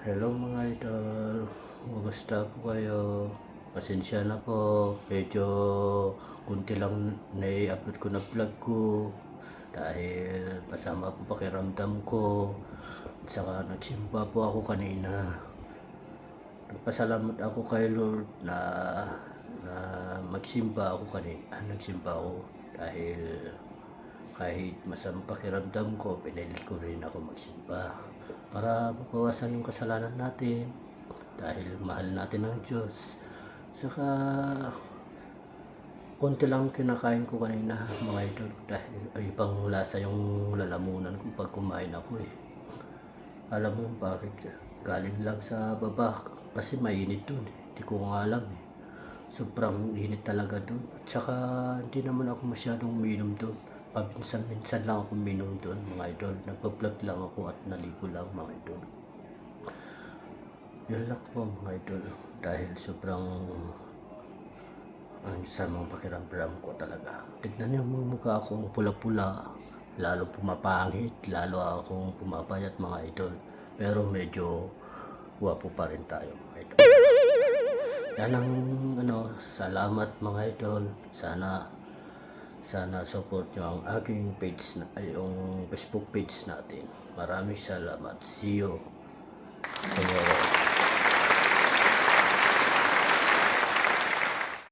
Hello mga idol, kumusta po kayo? Pasensya na po, medyo kunti lang nai-upload ko na vlog ko dahil pasama po pakiramdam ko. Saka nagsimba po ako kanina. Nagpasalamat ako kay Lord na magsimba ako kanina. Nagsimba ako dahil kahit masamang pakiramdam ko, pinilit ko rin ako magsimba para mabawasan yung kasalanan natin dahil mahal natin ang Diyos. Saka konti lang kinakain ko kanina mga idol dahil ibang lasa yung lalamunan ko pag kumain ako eh. Alam mo bakit? Galing lang sa baba kasi mainit dun eh. Hindi ko nga alam eh. Sobrang init talaga dun. At saka hindi naman ako masyadong uminom dun. Paminsan-minsan lang ako uminom dun mga idol. Nagpa-vlog lang ako at naligo lang mga idol. Yun lang po mga idol. Dahil sobrang ang samang pakiramdam ko talaga. Tignan niyo yung mukha akong pula-pula. Lalo pumapangit, lalo akong pumapayat mga idol. Pero medyo guwapo pa rin tayo mga idol. Yan ang salamat mga idol. Sana support nyo ang aking page na yung Facebook page natin. Maraming salamat. See you tomorrow.